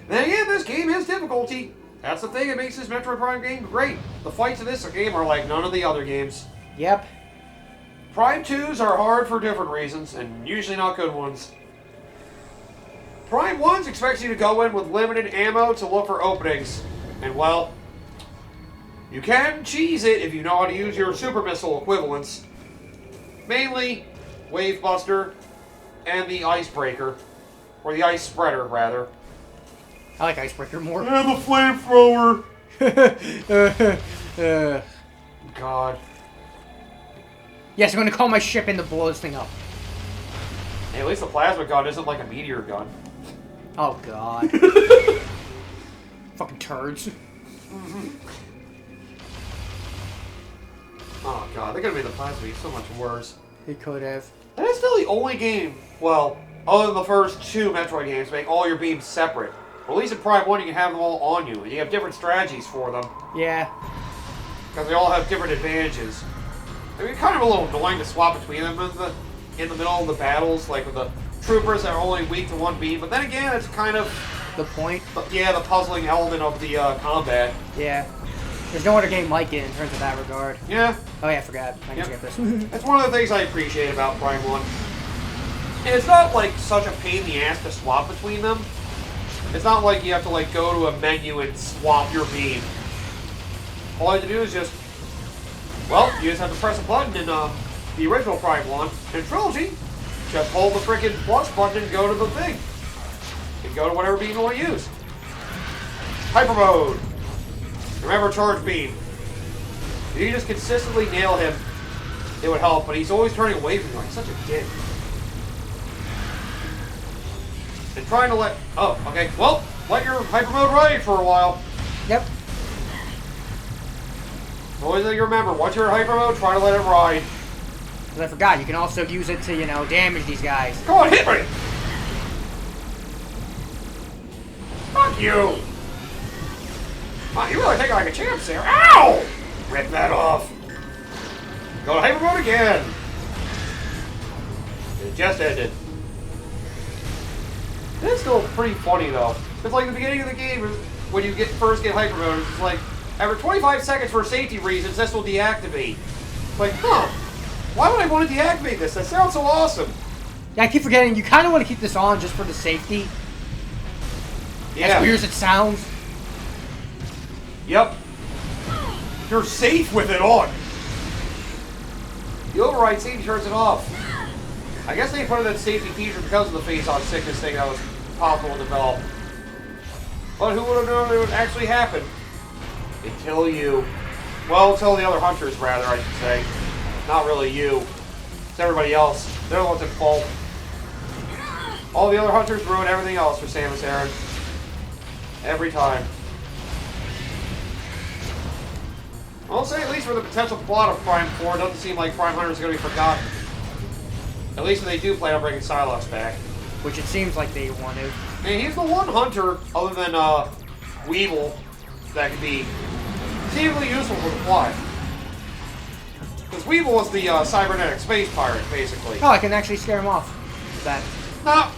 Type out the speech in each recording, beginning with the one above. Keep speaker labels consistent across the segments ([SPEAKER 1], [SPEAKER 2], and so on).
[SPEAKER 1] Then again, this game is difficulty. That's the thing that makes this Metroid Prime game great. The fights in this game are like none of the other games.
[SPEAKER 2] Yep.
[SPEAKER 1] Prime 2s are hard for different reasons, and usually not good ones. Prime 1s expects you to go in with limited ammo to look for openings. And well, you can cheese it if you know how to use your super missile equivalents. Mainly, Wave Buster and the Icebreaker. Or the Ice Spreader, rather.
[SPEAKER 2] I like Icebreaker more.
[SPEAKER 1] And the Flamethrower! God.
[SPEAKER 2] Yes, I'm going to call my ship in to blow this thing up.
[SPEAKER 1] Hey, at least the plasma gun isn't like a meteor gun.
[SPEAKER 2] Oh, God. Fucking turds.
[SPEAKER 1] Oh, God. They could have made the plasma be so much worse.
[SPEAKER 2] He could have.
[SPEAKER 1] That is still the only game, well, other than the first two Metroid games, make all your beams separate. Or at least in Prime 1, you can have them all on you, and you have different strategies for them.
[SPEAKER 2] Yeah.
[SPEAKER 1] Because they all have different advantages. I mean, kind of a little annoying to swap between them in the middle of the battles, like with the troopers that are only weak to one beam. But then again, it's kind of...
[SPEAKER 2] The point?
[SPEAKER 1] Yeah, the puzzling element of the combat.
[SPEAKER 2] Yeah. There's no other game like it in terms of that regard.
[SPEAKER 1] Yeah.
[SPEAKER 2] Oh yeah, I forgot. I can skip this.
[SPEAKER 1] That's one of the things I appreciate about Prime 1. And it's not like such a pain in the ass to swap between them. It's not like you have to like go to a menu and swap your beam. All you have to do is just, well, you just have to press a button in the original Prime 1. In Trilogy, just hold the frickin' plus button and go to the thing. And go to whatever beam you want to use. Hypermode. Remember charge beam. If you just consistently nail him, it would help, but he's always turning away from you like such a dick. And trying to let... Oh, okay. Well, let your Hypermode ride for a while.
[SPEAKER 2] Yep.
[SPEAKER 1] Always that you remember, once you're in Hypermode, try to let it ride.
[SPEAKER 2] Because I forgot, you can also use it to, you know, damage these guys.
[SPEAKER 1] Come on, hit me! Fuck you! Wow, you really think like a champ there. Ow! Rip that off. Go to Hypermode again. It just ended. It's still pretty funny though. It's like the beginning of the game when you first get Hypermode. It's like after 25 seconds for safety reasons, this will deactivate. Like, huh? Why would I want to deactivate this? That sounds so awesome.
[SPEAKER 2] Yeah, I keep forgetting. You kind of want to keep this on just for the safety.
[SPEAKER 1] Yeah.
[SPEAKER 2] As weird as it sounds.
[SPEAKER 1] Yep. You're safe with it on. The override safety turns it off. I guess they put in that safety feature because of the face-on sickness thing that was possible to develop. But who would have known it would actually happen? Until you. Well, until the other hunters, rather, I should say. Not really you. It's everybody else. They're the ones at fault. All the other hunters ruin everything else for Samus Aran. Every time. I'll say at least for the potential plot of Prime 4, it doesn't seem like Prime Hunters are going to be forgotten. At least if they do plan on bringing Psylocke back.
[SPEAKER 2] Which it seems like they want to.
[SPEAKER 1] And he's the one hunter, other than Weevil, that could be seemingly useful for the plot. Because Weevil was the cybernetic space pirate, basically.
[SPEAKER 2] Oh, I can actually scare him off with that.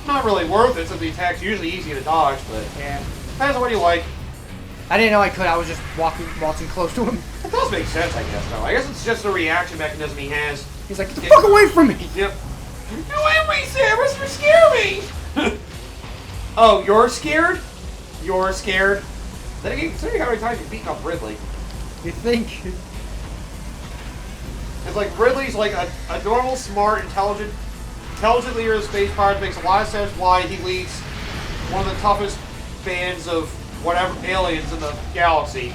[SPEAKER 1] Not really worth it, since the attack's usually easy to dodge, but
[SPEAKER 2] Yeah.
[SPEAKER 1] depends on what you like.
[SPEAKER 2] I didn't know I could. I was just walking close to him.
[SPEAKER 1] It does make sense, I guess, though. I guess it's just a reaction mechanism he has.
[SPEAKER 2] He's like, get the fuck away from me!
[SPEAKER 1] Yep. No way, Samus! You scare me! Oh, you're scared? You're scared? Then again, considering how many times you've beaten up Ridley.
[SPEAKER 2] You think?
[SPEAKER 1] It's like Ridley's like a normal, smart, intelligent leader of the space pirates. Makes a lot of sense why he leads one of the toughest bands of whatever aliens in the galaxy.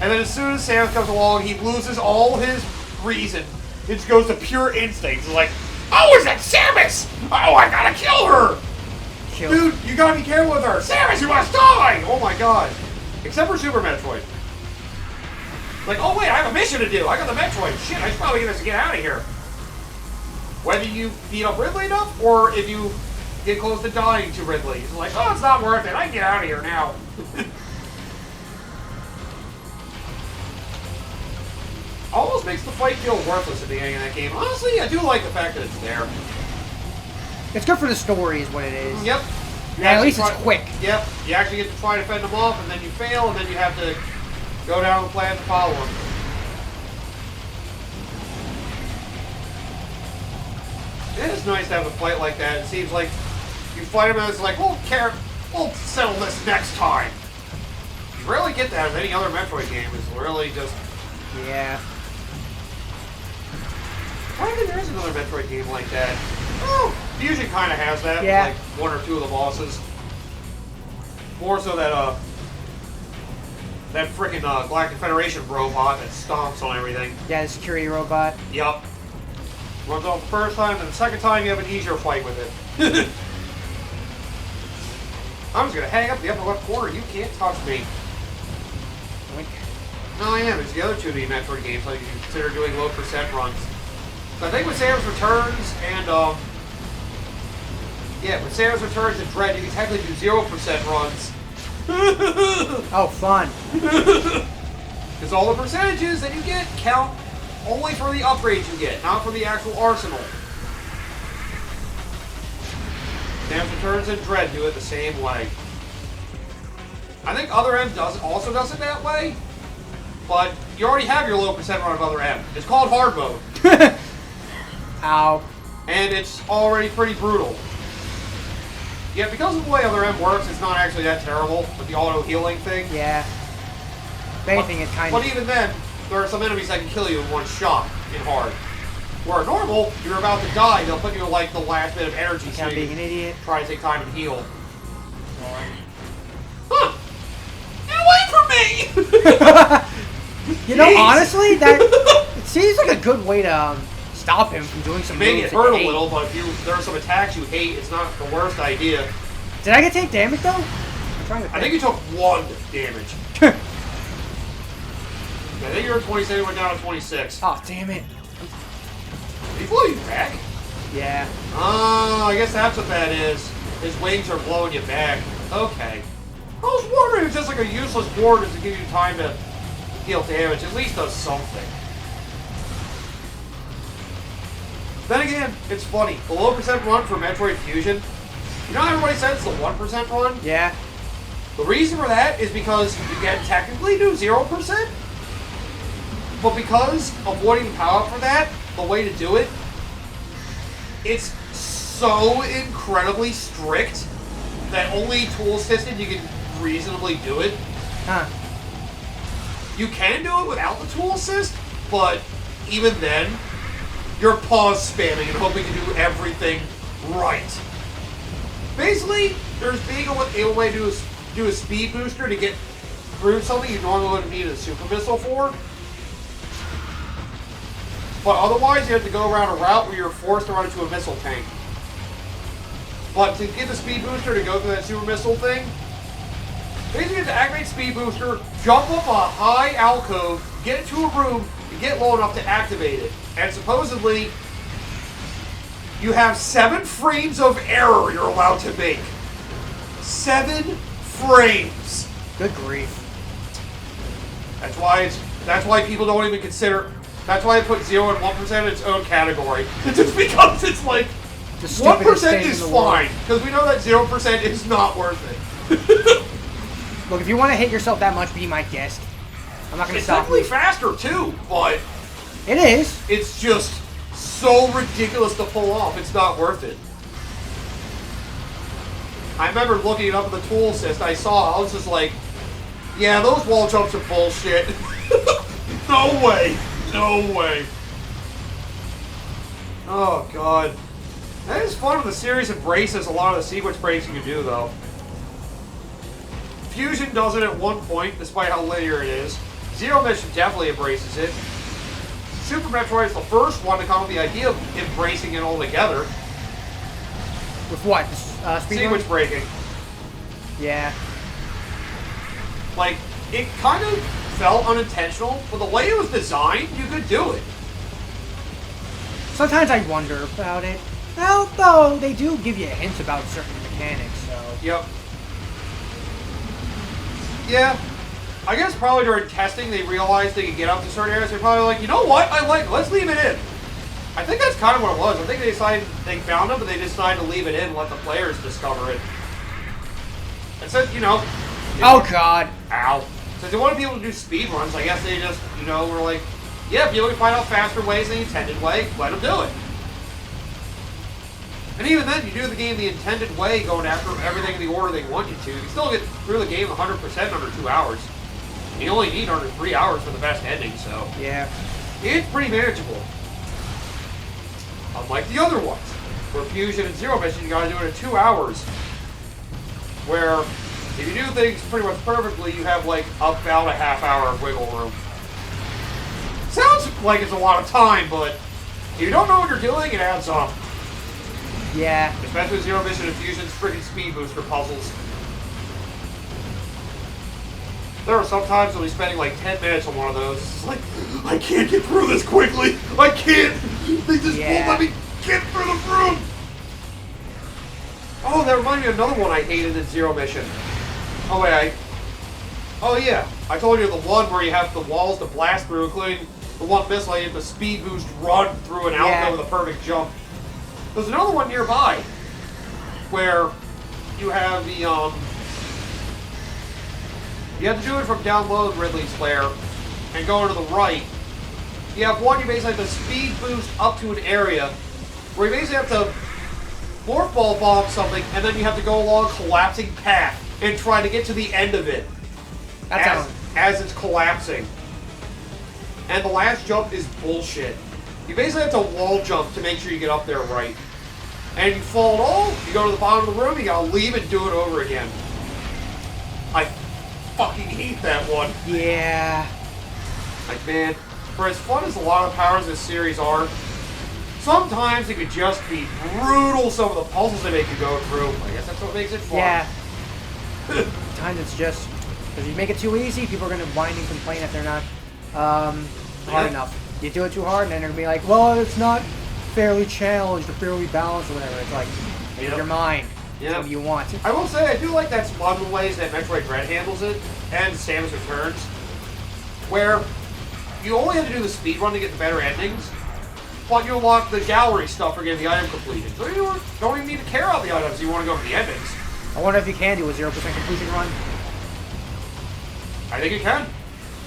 [SPEAKER 1] And then as soon as Samus comes along, he loses all his reason. It just goes to pure instinct. It's like, oh, is that Samus? Oh, I gotta kill her! Dude, you gotta be careful with her! Samus, you must die! Oh my god. Except for Super Metroid. Like, oh wait, I have a mission to do. I got the Metroid. Shit, I should probably get out of here. Whether you beat up Ridley enough, or if you get close to dying to Ridley. It's like, oh, it's not worth it. I can get out of here now. Almost makes the fight feel worthless at the beginning of that game. Honestly, I do like the fact that it's there.
[SPEAKER 2] It's good for the story is what it is.
[SPEAKER 1] Yep.
[SPEAKER 2] Yeah, at least it's quick.
[SPEAKER 1] Yep, you actually get to try to fend them off, and then you fail, and then you have to go down the plan to follow them. It is nice to have a fight like that. It seems like you fight them and it's like, we'll settle this next time. You rarely get that with any other Metroid game. It's really just...
[SPEAKER 2] Yeah.
[SPEAKER 1] I don't think there is another Metroid game like that. Oh, Fusion kind of has that.
[SPEAKER 2] Yeah.
[SPEAKER 1] With like one or two of the bosses. More so that freaking Galactic Federation robot that stomps on everything.
[SPEAKER 2] Yeah, the security robot.
[SPEAKER 1] Yup. Runs off the first time, and the second time you have an easier fight with it. I'm just gonna hang up the upper left corner. You can't touch me.
[SPEAKER 2] Oink.
[SPEAKER 1] No, I am. It's the other 2D Metroid games like you consider doing low percent runs. So I think with Samus Returns and with Samus Returns and Dread, you can technically do 0% runs.
[SPEAKER 2] Oh, fun.
[SPEAKER 1] Because all the percentages that you get count only for the upgrades you get, not for the actual arsenal. Samus Returns and Dread do it the same way. I think Other M also does it that way, but you already have your low percent run of Other M. It's called Hard Mode.
[SPEAKER 2] Ow.
[SPEAKER 1] And it's already pretty brutal. Yeah, because of the way Other M works, it's not actually that terrible with the auto-healing thing.
[SPEAKER 2] Yeah. If anything, it's kind of...
[SPEAKER 1] But even then, there are some enemies that can kill you in one shot in Hard. Where normal, you're about to die, they'll put you in like the last bit of energy so
[SPEAKER 2] I'm
[SPEAKER 1] you
[SPEAKER 2] being an idiot.
[SPEAKER 1] try to take time to heal. Huh! Get away from me!
[SPEAKER 2] You know,
[SPEAKER 1] Jeez.
[SPEAKER 2] honestly, that it seems like a good way to stop him from doing some
[SPEAKER 1] Maybe
[SPEAKER 2] moves
[SPEAKER 1] it
[SPEAKER 2] that you
[SPEAKER 1] hurt a
[SPEAKER 2] hate.
[SPEAKER 1] little, but if there are some attacks you hate, it's not the worst idea.
[SPEAKER 2] Did I take damage, though? I'm trying to think.
[SPEAKER 1] I think you took 1 damage. I think you were at 27, went down to 26.
[SPEAKER 2] Oh, damn it.
[SPEAKER 1] He blew you back?
[SPEAKER 2] Yeah.
[SPEAKER 1] Oh, I guess that's what that is. His wings are blowing you back. Okay. I was wondering if it's just like a useless board to give you time to deal damage. At least does something. Then again, it's funny. The low percent run for Metroid Fusion, you know how everybody says it's the 1% run?
[SPEAKER 2] Yeah.
[SPEAKER 1] The reason for that is because you can technically do 0%, but because avoiding the power for that, the way to do it, it's so incredibly strict that only tool assisted you can reasonably do it.
[SPEAKER 2] Huh.
[SPEAKER 1] You can do it without the tool assist, but even then, you're pause spamming and hoping to do everything right. Basically, there's being a way to do a speed booster to get through something you normally wouldn't need a super missile for. But otherwise, you have to go around a route where you're forced to run into a missile tank. But to get the speed booster to go through that super missile thing, basically you have to activate speed booster, jump up a high alcove, get into a room, and get low enough to activate it. And supposedly, you have 7 frames of error you're allowed to make. 7 frames.
[SPEAKER 2] Good grief.
[SPEAKER 1] That's why people don't even consider. That's why I put 0 and 1% in its own category. It's just because it's like
[SPEAKER 2] The stupidest
[SPEAKER 1] 1%
[SPEAKER 2] thing
[SPEAKER 1] is
[SPEAKER 2] in the world.
[SPEAKER 1] fine because we know that 0% is not worth it.
[SPEAKER 2] Look, if you want to hit yourself that much, be my guest. I'm not going to
[SPEAKER 1] It's
[SPEAKER 2] stop
[SPEAKER 1] definitely
[SPEAKER 2] you.
[SPEAKER 1] faster too, but
[SPEAKER 2] It is.
[SPEAKER 1] it's just so ridiculous to pull off. It's not worth it. I remember looking it up in the tool assist. I saw. I was just like, yeah, those wall jumps are bullshit. No way. No way. Oh, God. That is fun when the series embraces a lot of the sequence breaks you can do, though. Fusion does it at one point, despite how linear it is. Zero Mission definitely embraces it. Super Metroid is the first one to come up with the idea of embracing it altogether.
[SPEAKER 2] With what? Speed
[SPEAKER 1] Sequence
[SPEAKER 2] run?
[SPEAKER 1] breaking.
[SPEAKER 2] Yeah.
[SPEAKER 1] Like, it kind of felt unintentional, but the way it was designed, you could do it.
[SPEAKER 2] Sometimes I wonder about it. Although they do give you hints about certain mechanics, so.
[SPEAKER 1] Yep. Yeah. I guess probably during testing they realized they could get up to certain areas. They're probably like, you know what? I like it. Let's leave it in. I think that's kind of what it was. I think they decided they found them, but they decided to leave it in and let the players discover it. And since, you know...
[SPEAKER 2] Oh, God.
[SPEAKER 1] Ow. Since they wanted people to do speed runs, I guess they just, you know, were like, yeah, people can find out faster ways than the intended way, let them do it. And even then, you do the game the intended way, going after everything in the order they want you to. You still get through the game 100% under 2 hours. You only need under 3 hours for the best ending, so...
[SPEAKER 2] Yeah.
[SPEAKER 1] It's pretty manageable. Unlike the other ones. For Fusion and Zero Mission, you gotta do it in 2 hours. Where, if you do things pretty much perfectly, you have like about a half-hour of wiggle room. Sounds like it's a lot of time, but if you don't know what you're doing, it adds up.
[SPEAKER 2] Yeah.
[SPEAKER 1] Especially with Zero Mission and Fusion's freaking speed booster puzzles. There are some times I'll be spending like 10 minutes on one of those. It's like, I can't get through this quickly. I can't. They just won't let me get through the room. Oh, that reminded me of another one I hated in Zero Mission. Oh, wait, oh, yeah. I told you the one where you have the walls to blast through, including the one missile you have to speed boost run through an outlet with a perfect jump. There's another one nearby where you have the, you have to do it from down low Ridley's flare and go to the right. You have one you basically have to speed boost up to an area where you basically have to morph ball bomb something and then you have to go along a collapsing path and try to get to the end of it as it's collapsing. And the last jump is bullshit. You basically have to wall jump to make sure you get up there right. And you fall at all, you go to the bottom of the room, you gotta leave and do it over again. I fucking hate that one.
[SPEAKER 2] Yeah.
[SPEAKER 1] Like, man, for as fun as a lot of powers this series are, sometimes it could just be brutal, some of the puzzles they make you go through. I guess that's what makes it fun.
[SPEAKER 2] Yeah. Sometimes it's just, because you make it too easy, people are going to whine and complain if they're not hard enough. You do it too hard, and then they're going to be like, well, it's not fairly challenged or fairly balanced or whatever. It's like, make your mind. That's what you want.
[SPEAKER 1] I will say, I do like that one of the ways that Metroid Dread handles it, and Samus Returns, where you only have to do the speed run to get the better endings, but you unlock the gallery stuff for getting the item completed. So you don't even need to care about the items, you want to go for the endings.
[SPEAKER 2] I wonder if you can do a 0% completion run.
[SPEAKER 1] I think it can.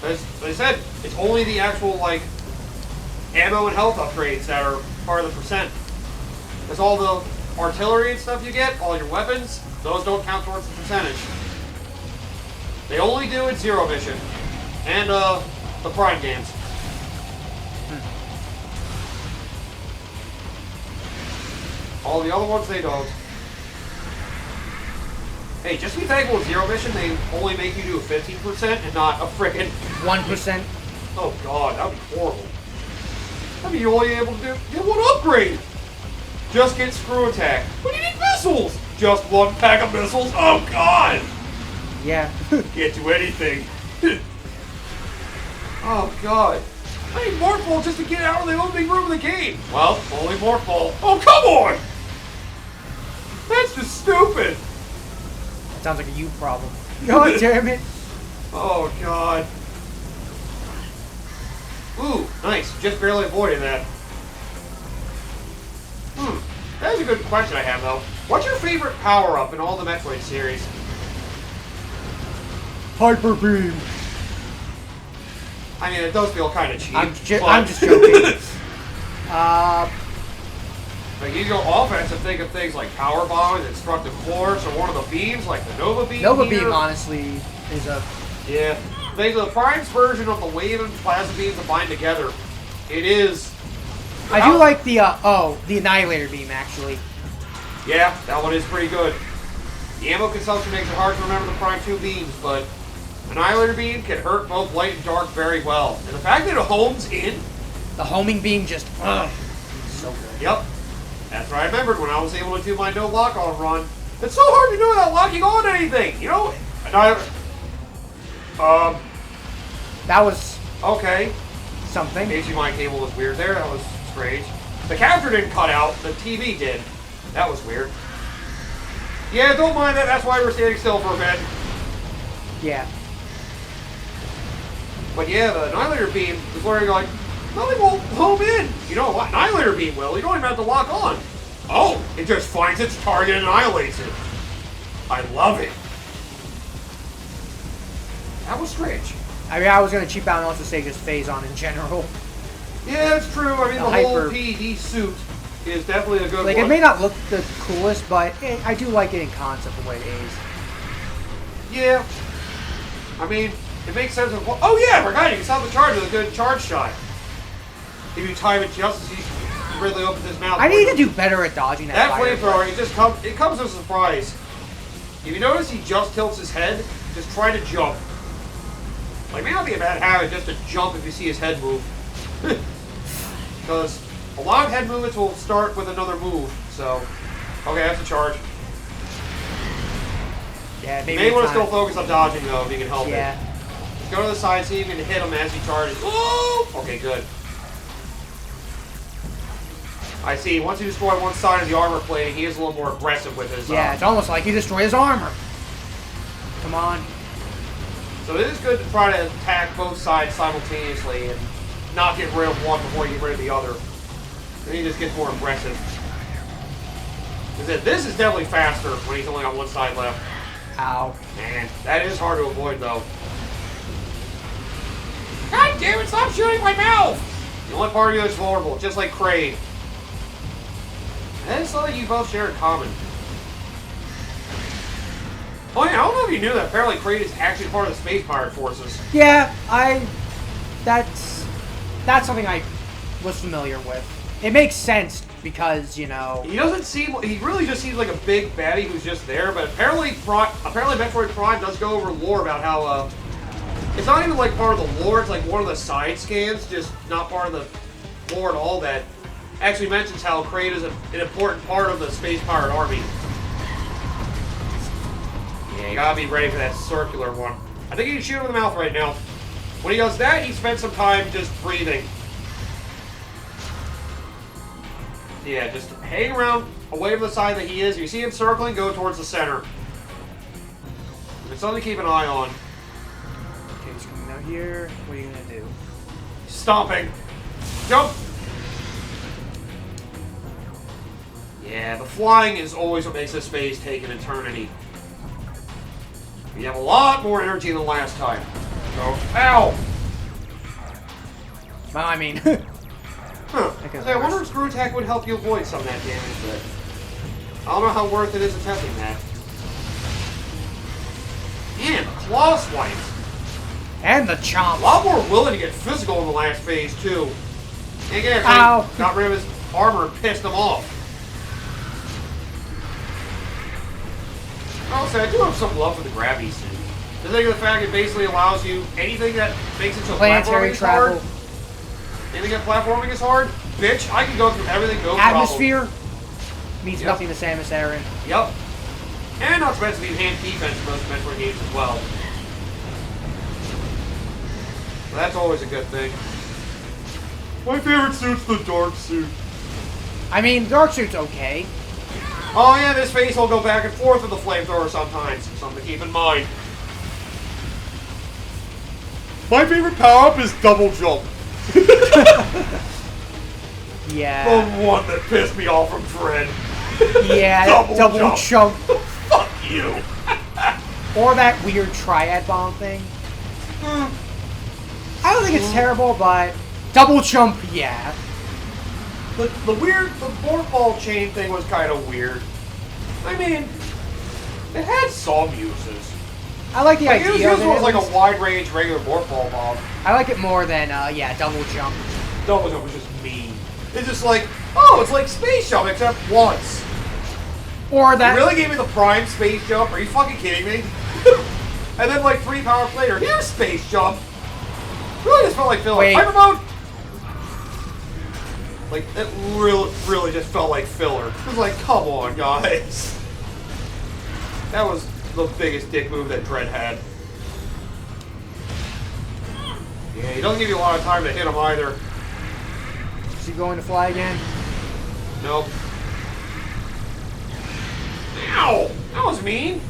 [SPEAKER 1] As I said, it's only the actual, like, ammo and health upgrades that are part of the percent. Because all the artillery and stuff you get, all your weapons, those don't count towards the percentage. They only do it Zero Mission. And, the Prime games. All the other ones, they don't. Hey, just be thankful with Zero Mission, they only make you do a 15% and not a frickin'
[SPEAKER 2] 1%.
[SPEAKER 1] Oh god, that would be horrible. I mean, you're only able to get one upgrade. Just get screw attack. But you need missiles. Just one pack of missiles. Oh god.
[SPEAKER 2] Yeah.
[SPEAKER 1] Can't do anything. Oh god. I need Morph Ball just to get out of the opening room of the game. Well, only Morph Ball. Oh, come on. That's just stupid.
[SPEAKER 2] Sounds like a you problem. God damn it.
[SPEAKER 1] Oh god. Ooh, nice. Just barely avoided that. That is a good question I have, though. What's your favorite power-up in all the Metroid series?
[SPEAKER 2] Hyper Beam.
[SPEAKER 1] I mean, it does feel kind of cheap.
[SPEAKER 2] I'm just joking.
[SPEAKER 1] Like, you go offensive, think of things like Power Bomb and Destructive Force, or one of the beams, like the Nova Beam.
[SPEAKER 2] Nova Beam, honestly, is a...
[SPEAKER 1] Yeah. Think of the Prime's version of the Wave and Plasma Beam combined together. It is...
[SPEAKER 2] I do like the, the Annihilator Beam, actually.
[SPEAKER 1] Yeah, that one is pretty good. The ammo consumption makes it hard to remember the Prime 2 beams, but Annihilator Beam can hurt both light and dark very well. And the fact that it homes in...
[SPEAKER 2] The homing beam just, so good.
[SPEAKER 1] Yep. That's what I remembered when I was able to do my no lock-on run. It's so hard to do without locking on anything, you know?
[SPEAKER 2] That was...
[SPEAKER 1] Okay.
[SPEAKER 2] Something.
[SPEAKER 1] HDMI cable was weird there. That was strange. The capture didn't cut out. The TV did. That was weird. Yeah, don't mind that. That's why we're standing still for a bit.
[SPEAKER 2] Yeah.
[SPEAKER 1] But yeah, the Annihilator Beam is where you're like, nothing will home in. You know what? Annihilator Beam will. You don't even have to lock on. Oh, it just finds its target and annihilates it. I love it. That was strange.
[SPEAKER 2] I mean, I was gonna cheap out and also say just phase on in general.
[SPEAKER 1] Yeah, that's true. I mean, the whole PED suit is definitely a good one.
[SPEAKER 2] Like, it may not look the coolest, but I do like it in concept the way it is.
[SPEAKER 1] Yeah. I mean, it makes sense. Oh yeah, I forgot you can stop the charge with a good charge shot. If you time it just as he really opens his mouth.
[SPEAKER 2] I need to do better at dodging that
[SPEAKER 1] flamethrower. It comes as a surprise. If you notice he just tilts his head, just try to jump. Like, may not be a bad habit just to jump if you see his head move. Because a lot of head movements will start with another move. So, okay, that's a charge.
[SPEAKER 2] Yeah, maybe
[SPEAKER 1] you may want to still focus on dodging though if you can help it. Just go to the side, see if you can hit him as he charges. Woo! Okay, good. I see. Once you destroy one side of the armor plating, he is a little more aggressive with his.
[SPEAKER 2] Yeah, it's almost like you destroy his armor. Come on.
[SPEAKER 1] So it is good to try to attack both sides simultaneously and not get rid of one before you get rid of the other. Then he just gets more aggressive. This is definitely faster when he's only got one side left.
[SPEAKER 2] Ow.
[SPEAKER 1] Man, that is hard to avoid though. God damn it, stop shooting my mouth! The only part of you that's vulnerable, just like Kraid. That is something you both share in common. Oh yeah, I don't know if you knew that apparently Kraid is actually part of the Space Pirate Forces.
[SPEAKER 2] Yeah, that's something I was familiar with. It makes sense because, you know...
[SPEAKER 1] He really just seems like a big baddie who's just there, but apparently Metroid Prime does go over lore about how, it's not even like part of the lore, it's like one of the side scans, just not part of the lore at all, that actually mentions how Kraid is an important part of the Space Pirate Army. Yeah, you gotta be ready for that circular one. I think you can shoot him in the mouth right now. When he does that, he spends some time just breathing. Yeah, just hang around away from the side that he is. If you see him circling, go towards the center. It's something to keep an eye on.
[SPEAKER 2] Okay, he's coming out here. What are you gonna do?
[SPEAKER 1] Stomping. Jump! Yeah, the flying is always what makes this phase take an eternity. You have a lot more energy than last time. So, ow!
[SPEAKER 2] Well, I mean...
[SPEAKER 1] Huh. I wonder if Screw Attack would help you avoid some of that damage, but... I don't know how worth it is attempting that. Man, the Claw Swipes!
[SPEAKER 2] And the Chomp!
[SPEAKER 1] A lot more willing to get physical in the last phase, too. And again, got rid of his armor and pissed him off. Also, I do have some love for the gravity suit. The thing of the fact it basically allows you anything that makes it so
[SPEAKER 2] planetary travel.
[SPEAKER 1] Anything that platforming is hard, bitch, I can go through everything, no
[SPEAKER 2] Atmosphere means nothing to Samus Aran.
[SPEAKER 1] Yep. And not supposed to be enhanced defense in most Metroid games as well. So that's always a good thing. My favorite suit's the dark suit.
[SPEAKER 2] I mean, dark suit's okay.
[SPEAKER 1] Oh yeah, this phase will go back and forth with the flamethrower sometimes. Something to keep in mind. My favorite power-up is double jump.
[SPEAKER 2] Yeah.
[SPEAKER 1] The one that pissed me off from Dread.
[SPEAKER 2] Yeah, double jump.
[SPEAKER 1] Fuck you.
[SPEAKER 2] Or that weird triad bomb thing. I don't think it's terrible, but double jump, yeah.
[SPEAKER 1] The board ball chain thing was kind of weird. I mean, it had some uses.
[SPEAKER 2] I like the idea.
[SPEAKER 1] It was like a wide range regular board ball bomb.
[SPEAKER 2] I like it more than yeah, double jump.
[SPEAKER 1] Double jump was just mean. It's just like, oh, it's like space jump except once.
[SPEAKER 2] Or that.
[SPEAKER 1] You really gave me the prime space jump? Are you fucking kidding me? And then like 3 power later, here's space jump. Really just felt like filler. Hypermode. Like, it really just felt like filler. It was like, come on, guys. That was the biggest dick move that Dread had. Yeah, he doesn't give you a lot of time to hit him either.
[SPEAKER 2] Is he going to fly again?
[SPEAKER 1] Nope. Ow! That was mean.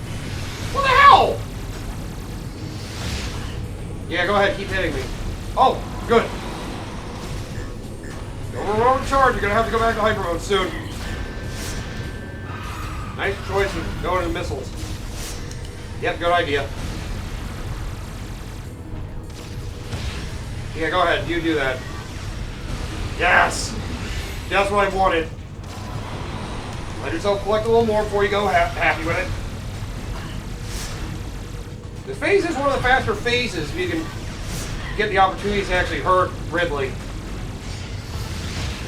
[SPEAKER 1] What the hell? Yeah, go ahead, keep hitting me. Oh, good. Overwhelming charge, you're gonna have to go back to Hypermode soon. Nice choice of going to the missiles. Yep, good idea. Yeah, go ahead. You do that. Yes! That's what I wanted. Let yourself collect a little more before you go happy with it. This phase is one of the faster phases if you can get the opportunity to actually hurt Ridley.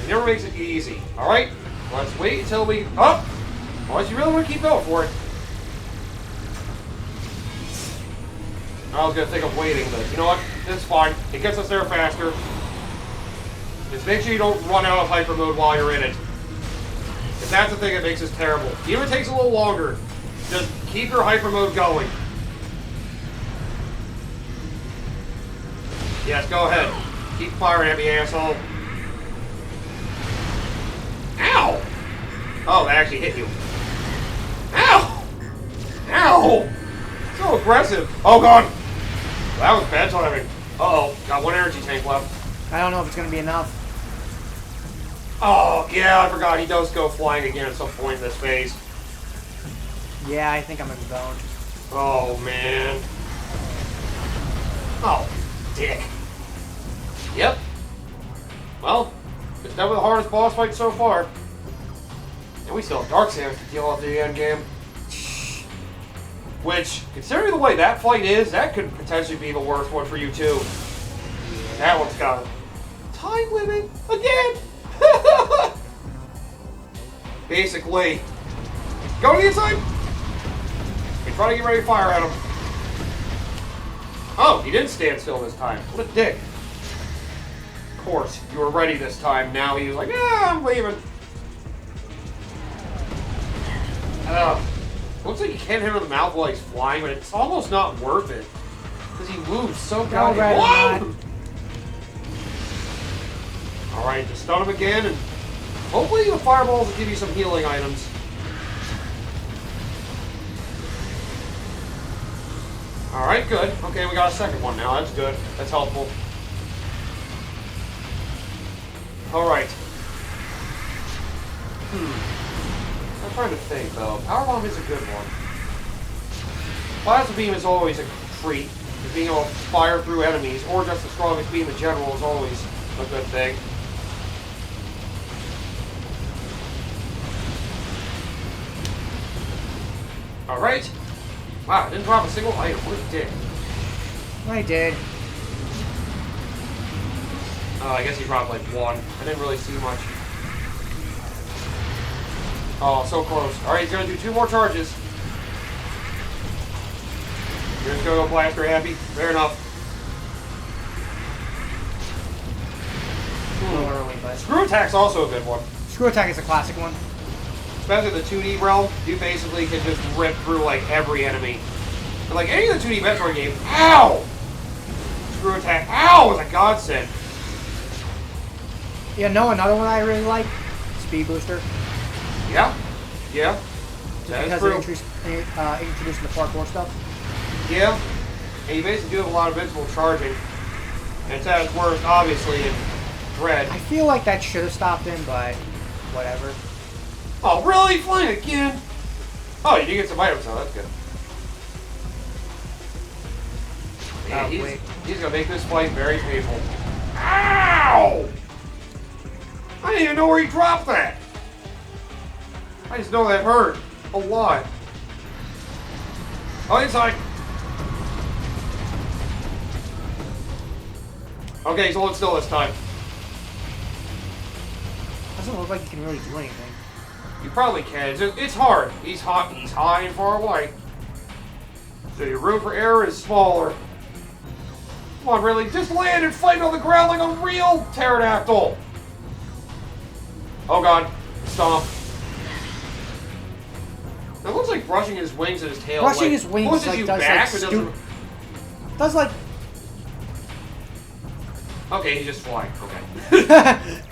[SPEAKER 1] It never makes it easy. Alright? Let's wait until we... Oh! Unless you really want to keep going for it. I was going to think of waiting, but you know what? It's fine. It gets us there faster. Just make sure you don't run out of hyper mode while you're in it. If that's the thing that makes this terrible. Even if it takes a little longer, just keep your hyper mode going. Yes, go ahead. Keep firing at me, asshole. Ow! Oh, that actually hit you. Ow! Ow! So aggressive. Oh, God. That was bad timing. Uh-oh. Got one energy tank left.
[SPEAKER 2] I don't know if it's going to be enough.
[SPEAKER 1] Oh, yeah, I forgot. He does go flying again at some point in this phase.
[SPEAKER 2] Yeah, I think I'm going to be going.
[SPEAKER 1] Oh, man. Oh, dick. Yep. Well, it's definitely the hardest boss fight so far. And we still have Dark Samus to deal with at the end game. Which, considering the way that fight is, that could potentially be the worst one for you, too. That one's got a time limit again. Basically, go to the inside and try to get ready to fire at him. Oh, he didn't stand still this time. What a dick. Of course, you were ready this time. Now he was like, I'm leaving. Looks like you can't hit him in the mouth while he's flying, but it's almost not worth it. Because he moves so goddamn. Alright, just stun him again, and hopefully the fireballs will give you some healing items. Alright, good. Okay, we got a second one now. That's good. That's helpful. Alright. I'm trying to think, though. Power Bomb is a good one. Plasma Beam is always a treat. Being able to fire through enemies, or just the strongest beam in general, is always a good thing. Alright. Wow, I didn't drop a single item. What a dick.
[SPEAKER 2] I did.
[SPEAKER 1] Oh, I guess he dropped like one. I didn't really see much. Oh, so close. Alright, he's gonna do 2 more charges. You're just gonna go blaster happy. Fair enough.
[SPEAKER 2] A little early, but...
[SPEAKER 1] Screw Attack's also a good one.
[SPEAKER 2] Screw Attack is a classic one.
[SPEAKER 1] Especially the 2D realm, you basically can just rip through like every enemy. But like any of the 2D Metroid games, ow! Screw Attack, ow, is a godsend.
[SPEAKER 2] Yeah, no, another one I really like, Speed Booster.
[SPEAKER 1] Yeah, yeah. That is true.
[SPEAKER 2] Because it introduced the parkour stuff.
[SPEAKER 1] Yeah, and you basically do have a lot of invincible charging. And it's at its worst, obviously, in Dread.
[SPEAKER 2] I feel like that should have stopped him, but whatever.
[SPEAKER 1] Oh, really? Flying again? Oh, you did get some items, though. That's good. Yeah, he's going to make this fight very painful. Ow! I didn't even know where he dropped that. I just know that hurt a lot. Oh, inside. Okay, so hold still this time.
[SPEAKER 2] Doesn't look like you can really do anything.
[SPEAKER 1] You probably can. It's hard. He's hot. He's high and far away. So your room for error is smaller. Come on, really? Just land and fight on the ground like a real pterodactyl. Oh god. Stomp. It looks like brushing his wings and his tail.
[SPEAKER 2] Brushing his wings
[SPEAKER 1] pushes
[SPEAKER 2] like
[SPEAKER 1] you
[SPEAKER 2] does
[SPEAKER 1] back,
[SPEAKER 2] like
[SPEAKER 1] but doesn't...
[SPEAKER 2] does like.
[SPEAKER 1] Okay, he's just flying. Okay.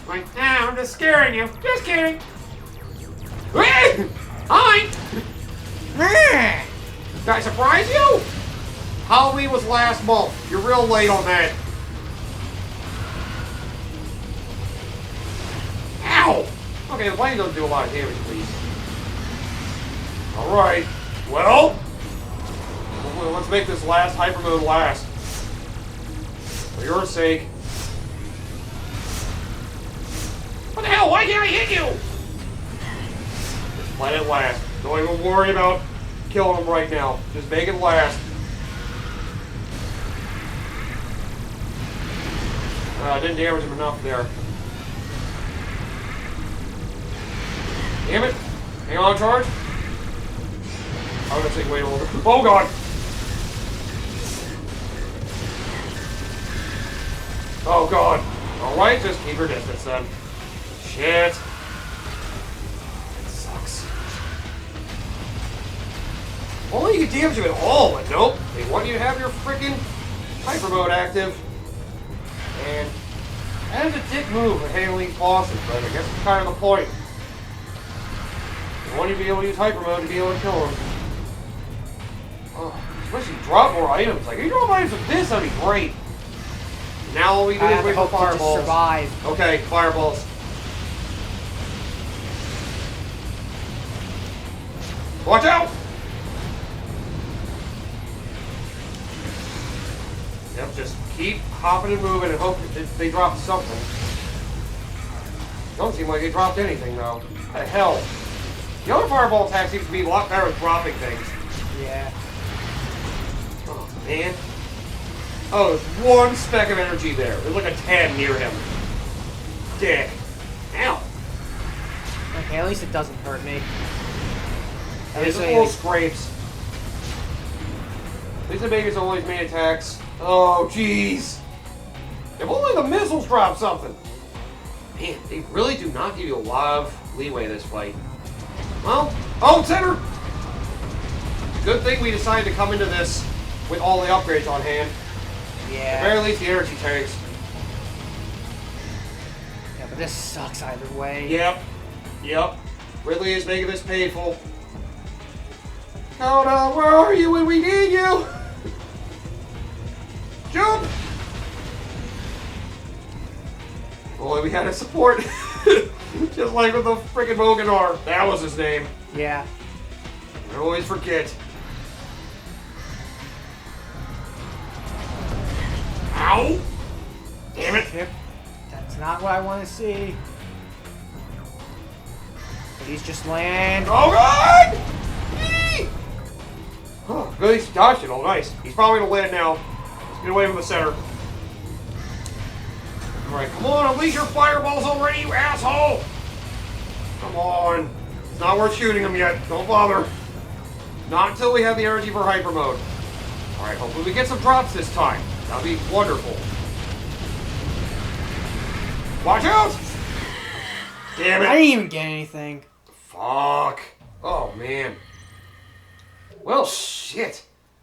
[SPEAKER 1] Like, nah, I'm just scaring you. Just kidding. Hi! Did I surprise you? Halloween was last month. You're real late on that. Ow! Okay, the plane doesn't do a lot of damage, please. Alright. Well, let's make this last hyper mode last. For your sake. What the hell? Why can't I hit you? Just let it last. Don't even worry about killing him right now. Just make it last. I didn't damage him enough there. Damn it. Hang on, charge. I'm gonna take wait a little bit. Oh god! Oh god. Alright, just keep your distance then. Shit. That sucks. Only you can damage him at all, but nope. They want you to have your freaking Hypermode active. And that is a dick move of handling bosses, but I guess it's kind of the point. You want you to be able to use Hypermode to be able to kill them. Oh, especially drop more items. Like, if you drop items with this, that'd be great. Now all we do is wait for fireballs.
[SPEAKER 2] Survive.
[SPEAKER 1] Okay, fireballs. Watch out! Yep, just keep hopping and moving and hope that they drop something. Don't seem like they dropped anything though. What the hell? The other fireball attack seems to be a lot better at dropping things.
[SPEAKER 2] Yeah.
[SPEAKER 1] Oh man. Oh, there's one speck of energy there. There's like a 10 near him. Dick. Ow.
[SPEAKER 2] Okay, at least it doesn't hurt me.
[SPEAKER 1] It's just little scrapes. At least the baby's always main attacks. Oh, jeez. If only the missiles drop something. Man, they really do not give you a lot of leeway this fight. Well, oh, center! Good thing we decided to come into this with all the upgrades on hand.
[SPEAKER 2] Yeah.
[SPEAKER 1] At the very least, the energy tanks.
[SPEAKER 2] Yeah, but this sucks either way.
[SPEAKER 1] Yep. Yep. Ridley is making this painful. Oh no, where are you when we need you? Jump! Boy, we had a support. Just like with the freaking Moganar. That was his name.
[SPEAKER 2] Yeah.
[SPEAKER 1] I always forget. Ow! Damn it.
[SPEAKER 2] Yep. That's not what I want to see. Please just land.
[SPEAKER 1] Oh god! Eee! Oh, good, he's dodged it all nice. He's probably gonna land now. Let's get away from the center. Alright, come on, unleash your fireballs already, you asshole! Come on. It's not worth shooting him yet. Don't bother. Not until we have the energy for Hypermode. Alright, hopefully we get some drops this time. That'll be wonderful. Watch out! Damn it!
[SPEAKER 2] I didn't even get anything.
[SPEAKER 1] Fuck. Oh, man. Well, shit.